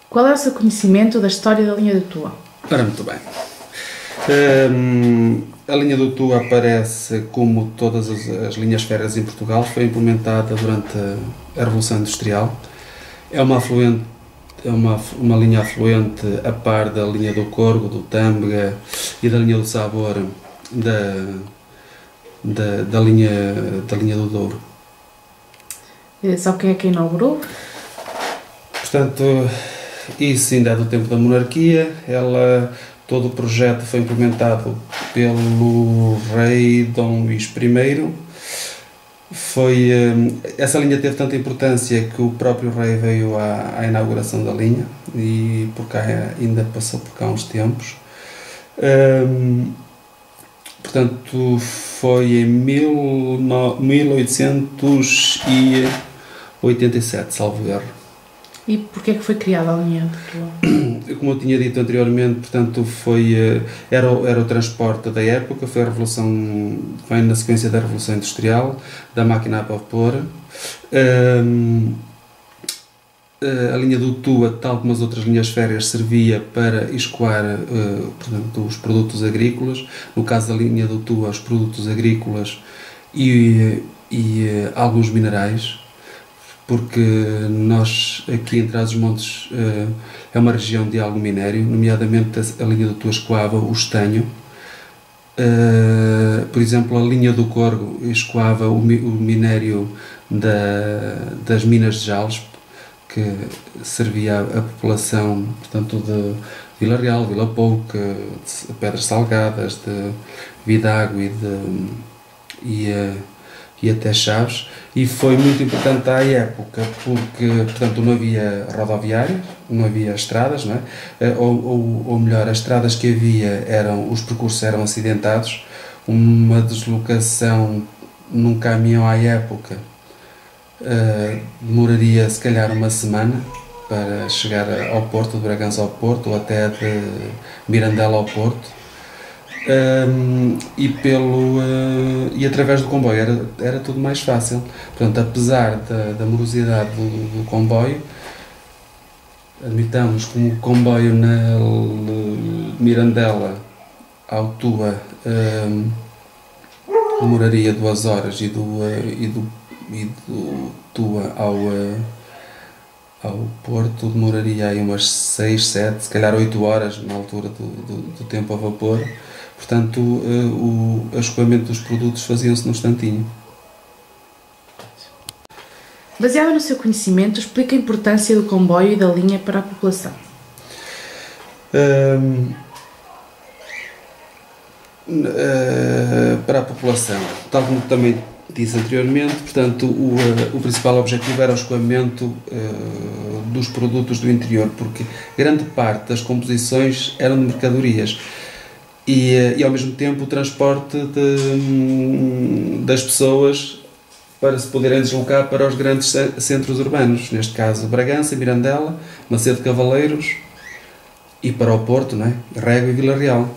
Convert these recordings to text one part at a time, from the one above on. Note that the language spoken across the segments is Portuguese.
Qual é o seu conhecimento da história da linha do Tua? Ora, muito bem. A linha do Tua aparece, como todas as linhas férreas em Portugal, foi implementada durante a Revolução Industrial. É uma linha afluente a par da linha do Corgo, do Tâmega e da linha do Sabor da linha do Douro. Sabe quem é que inaugurou? Portanto, isso ainda é do tempo da monarquia. Todo o projeto foi implementado pelo rei Dom Luís I. Essa linha teve tanta importância que o próprio rei veio à inauguração da linha e por cá ainda passou por cá uns tempos. Portanto, foi em 1887, salvo erro. E porquê é que foi criada a linha do Tua? Como eu tinha dito anteriormente, portanto, era o transporte da época, vem na sequência da Revolução Industrial, da máquina a vapor. A linha do Tua, tal como as outras linhas férreas, servia para escoar portanto, os produtos agrícolas. No caso da linha do Tua, os produtos agrícolas e alguns minerais, porque nós aqui em Trás-os-Montes é uma região de algum minério, nomeadamente a linha do Tua escoava o estanho. Por exemplo, a linha do Corgo escoava o minério das minas de Jales, que servia à população, portanto, de Vila Real, Vila Pouca, de Pedras Salgadas, de Vidago e até Chaves, e foi muito importante à época porque, portanto, não havia rodoviárias, não havia estradas, não é? Ou melhor, as estradas que havia, os percursos eram acidentados. Uma deslocação num caminhão à época demoraria se calhar uma semana para chegar ao Porto, de Bragança ao Porto, ou até de Mirandela ao Porto. E através do comboio era tudo mais fácil. Portanto, apesar da morosidade do comboio, admitamos que o comboio na Mirandela ao Tua demoraria 2 horas e do Tua ao Porto demoraria aí umas 6, 7, se calhar 8 horas na altura do tempo a vapor. Portanto, o escoamento dos produtos fazia-se num instantinho. Baseado no seu conhecimento, explica a importância do comboio e da linha para a população. Para a população, tal como também disse anteriormente, portanto, o principal objetivo era o escoamento dos produtos do interior, porque grande parte das composições eram de mercadorias. E ao mesmo tempo o transporte das pessoas para se poderem deslocar para os grandes centros urbanos, neste caso Bragança, Mirandela, Macedo de Cavaleiros e para o Porto, não é? Régua e Vila Real,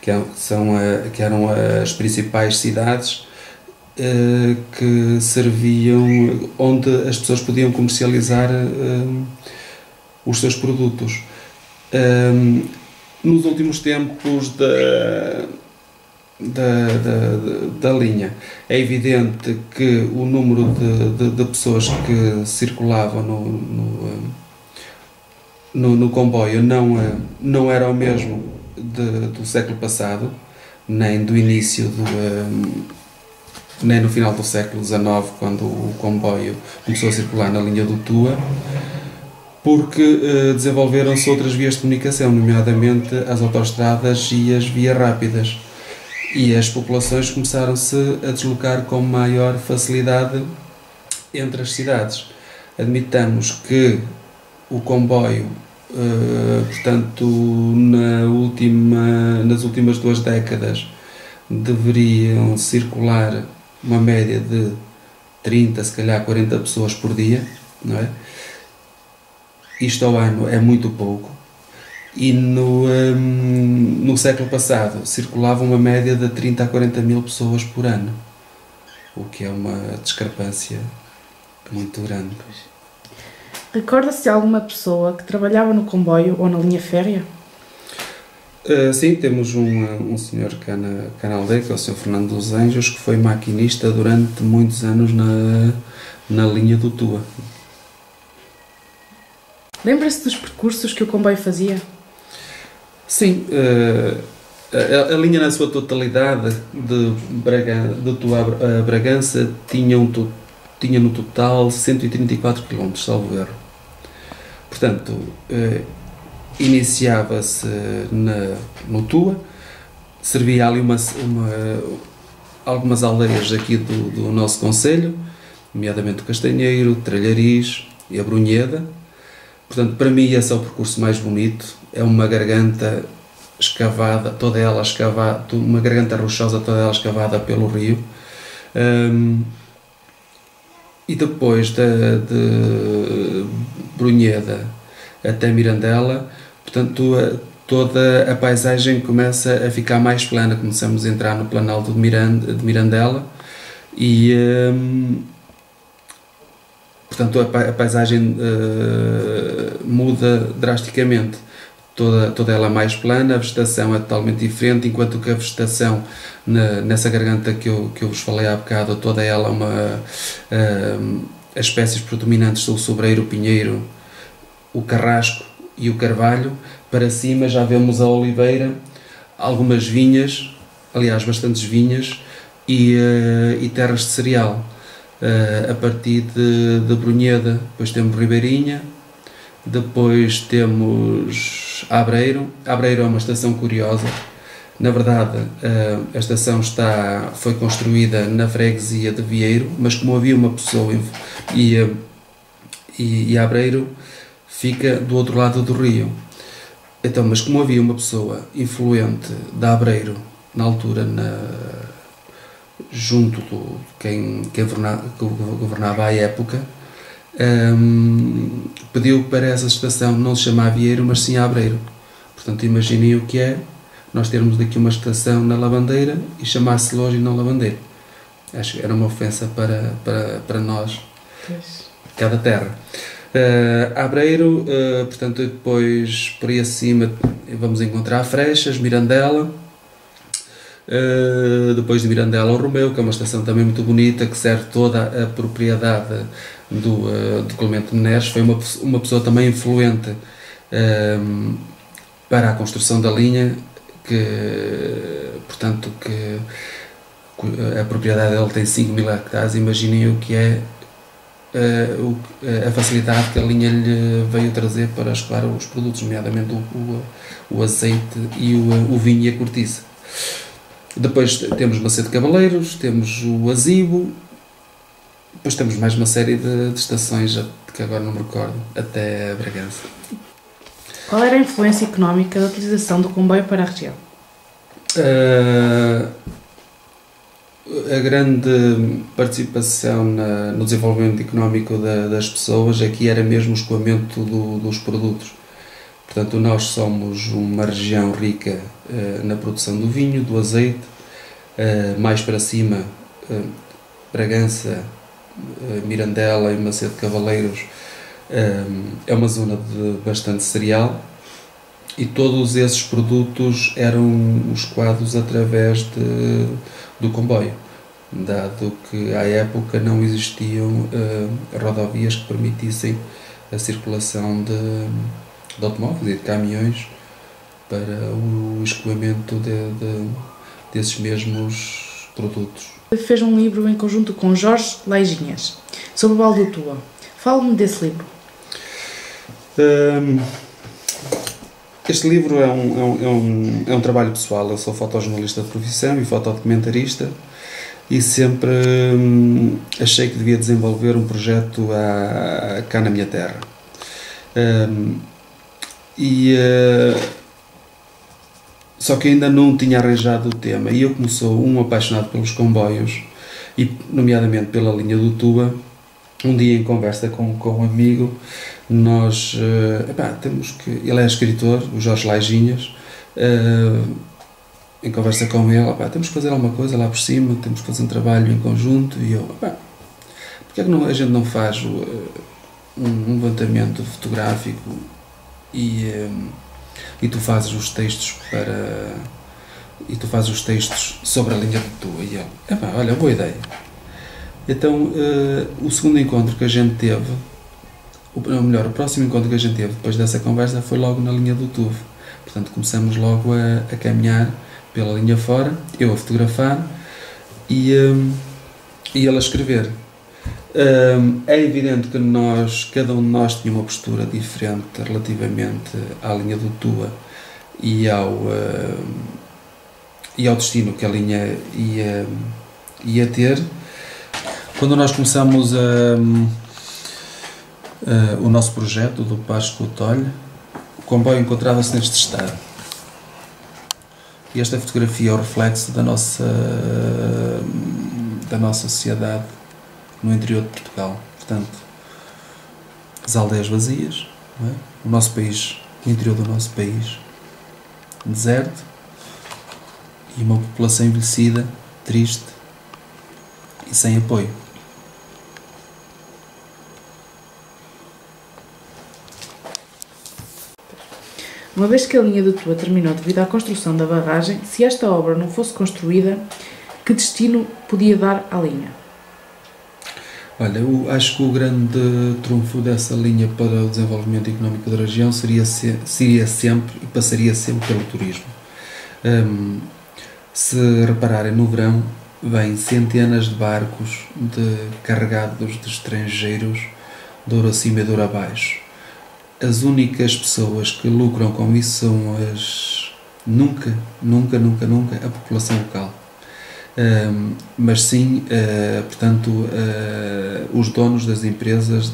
que eram as principais cidades que serviam, onde as pessoas podiam comercializar os seus produtos. Nos últimos tempos da linha, é evidente que o número de pessoas que circulavam no comboio não era o mesmo do século passado, nem do início nem no final do século XIX, quando o comboio começou a circular na linha do Tua, porque desenvolveram-se outras vias de comunicação, nomeadamente as autoestradas e as vias rápidas, e as populações começaram-se a deslocar com maior facilidade entre as cidades. Admitamos que o comboio, portanto, nas últimas 2 décadas, deveriam circular uma média de 30, se calhar 40 pessoas por dia, não é? Isto ao ano é muito pouco. E no século passado circulava uma média de 30 a 40 mil pessoas por ano, o que é uma discrepância muito grande. Recorda-se de alguma pessoa que trabalhava no comboio ou na linha férrea? Sim, temos um senhor cá na aldeia, que é o Sr. Fernando dos Anjos, que foi maquinista durante muitos anos na linha do Tua. Lembra-se dos percursos que o comboio fazia? Sim, a linha na sua totalidade de Tua a Bragança tinha no total 134 km, salvo erro. Portanto, iniciava-se no Tua, servia ali algumas aldeias aqui do nosso concelho, nomeadamente o Castanheiro, Tralhariz e a Brunheda. Portanto, para mim esse é o percurso mais bonito, é uma garganta escavada, toda ela escavada, uma garganta rochosa, toda ela escavada pelo rio. E depois de Brunheda até Mirandela, portanto, toda a paisagem começa a ficar mais plana, começamos a entrar no Planalto de Mirandela e, portanto, a paisagem muda drasticamente, toda ela mais plana, a vegetação é totalmente diferente, enquanto que a vegetação nessa garganta que eu vos falei há bocado, toda ela as espécies predominantes são o sobreiro, o pinheiro, o carrasco e o carvalho. Para cima já vemos a oliveira, algumas vinhas, aliás bastantes vinhas e terras de cereal. A partir de Brunheda, depois temos Ribeirinha, depois temos Abreiro. Abreiro é uma estação curiosa. Na verdade, a estação foi construída na freguesia de Vieiro, mas como havia uma pessoa e Abreiro fica do outro lado do rio. Então, mas como havia uma pessoa influente de Abreiro, na altura, junto de quem governava à época, pediu para essa estação não se chamar Vieiro, mas sim Abreiro. Portanto, imaginem o que é nós termos daqui uma estação na Lavandeira e chamar-se Loja e não Lavandeira. Acho que era uma ofensa para nós, cada terra. Abreiro, portanto, depois por aí acima vamos encontrar Freixas, Mirandela, depois de Mirandela o Romeu, que é uma estação também muito bonita, que serve toda a propriedade do Clemente Neres. Foi uma pessoa também influente para a construção da linha, portanto, que a propriedade dele tem 5.000 hectares. Imaginem o que é a facilidade que a linha lhe veio trazer para escoar os produtos, nomeadamente o azeite e o vinho e a cortiça. Depois temos Macedo Cavaleiros, temos o Azibo, depois temos mais uma série de estações que agora não me recordo, até Bragança. Qual era a influência económica da utilização do comboio para a região? A grande participação no desenvolvimento económico das pessoas aqui era mesmo o escoamento dos produtos. Portanto, nós somos uma região rica na produção do vinho, do azeite, mais para cima, Bragança, Mirandela e Macedo Cavaleiros, é uma zona de bastante cereal, e todos esses produtos eram escoados através do comboio, dado que à época não existiam rodovias que permitissem a circulação de automóveis e de caminhões para o escoamento desses mesmos produtos. Fez um livro em conjunto com Jorge Lajinhas sobre o Vale do Tua. Fale-me desse livro. Este livro é um trabalho pessoal. Eu sou fotojornalista de profissão e fotodocumentarista e sempre achei que devia desenvolver um projeto cá na minha terra. Só que ainda não tinha arranjado o tema, e eu, como sou um apaixonado pelos comboios, e nomeadamente pela linha do Tua, um dia em conversa com um amigo, nós, ele é escritor, o Jorge Lajinhas, em conversa com ele, temos que fazer alguma coisa lá por cima, temos que fazer um trabalho em conjunto, e eu, porque é que a gente não faz um levantamento fotográfico e tu fazes os textos sobre a linha de Tua. E ele, olha, boa ideia. Então, o segundo encontro que a gente teve, o próximo encontro que a gente teve depois dessa conversa foi logo na linha do Tuve. Portanto, começamos logo a caminhar pela linha fora, eu a fotografar e ele a escrever. É evidente que cada um de nós tinha uma postura diferente relativamente à linha do Tua e ao destino que a linha ia ter. Quando nós começamos o nosso projeto do Pasco Tolho, o comboio encontrava-se neste estado. E esta fotografia é o reflexo da nossa sociedade no interior de Portugal. Portanto, as aldeias vazias, não é? O nosso país, o interior do nosso país, deserto, e uma população envelhecida, triste e sem apoio. Uma vez que a linha do Tua terminou devido à construção da barragem, se esta obra não fosse construída, que destino podia dar à linha? Olha, eu acho que o grande trunfo dessa linha para o desenvolvimento económico da região seria sempre e passaria sempre pelo turismo. Se repararem, no verão vêm centenas de barcos carregados de estrangeiros de ouro acima e de ouro abaixo. As únicas pessoas que lucram com isso são nunca a população local. Mas sim, portanto, os donos das empresas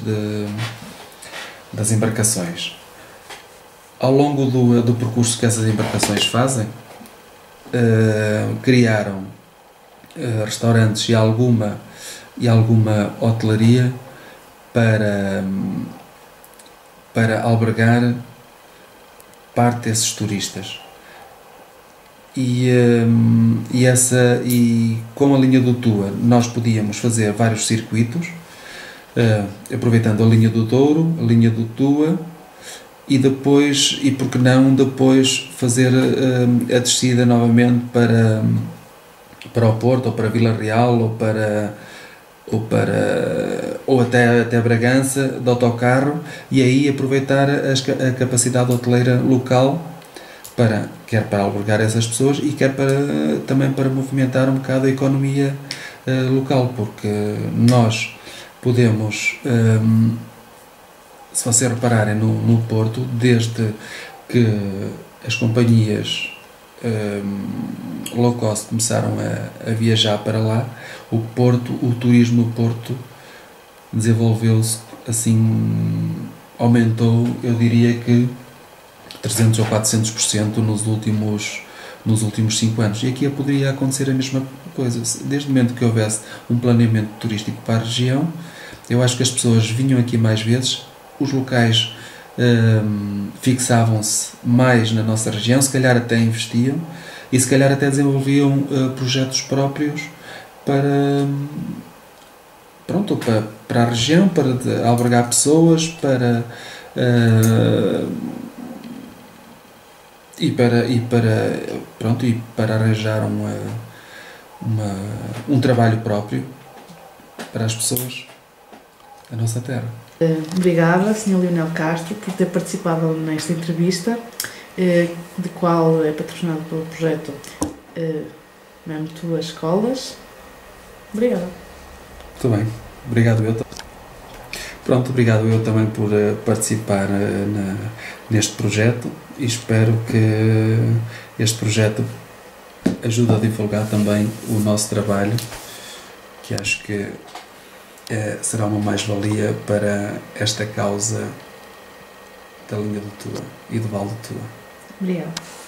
das embarcações. Ao longo do percurso que essas embarcações fazem, criaram restaurantes e alguma hotelaria para albergar parte desses turistas. E com a linha do Tua nós podíamos fazer vários circuitos, aproveitando a linha do Douro, a linha do Tua, e por que não depois fazer a descida novamente para o Porto, ou para Vila Real, ou até Bragança, de autocarro, e aí aproveitar a capacidade hoteleira local, quer para albergar essas pessoas e quer também para movimentar um bocado a economia local, porque nós podemos, se vocês repararem no Porto, desde que as companhias low cost começaram a viajar para lá, o turismo no Porto desenvolveu-se assim, aumentou, eu diria que 300 ou 400% nos últimos 5 anos. E aqui poderia acontecer a mesma coisa. Desde o momento que houvesse um planeamento turístico para a região, eu acho que as pessoas vinham aqui mais vezes, os locais fixavam-se mais na nossa região, se calhar até investiam e se calhar até desenvolviam projetos próprios para a região, para albergar pessoas, para arranjar um trabalho próprio para as pessoas da nossa terra. Obrigada, Sr. Leonel Castro, por ter participado nesta entrevista, de qual é patrocinado pelo projeto Mesmo Tuas Escolas. Obrigada. Muito bem, obrigado eu. Obrigado eu também por participar neste projeto e espero que este projeto ajude a divulgar também o nosso trabalho, que acho que será uma mais-valia para esta causa da linha do Tua e do Vale do Tua. Obrigada.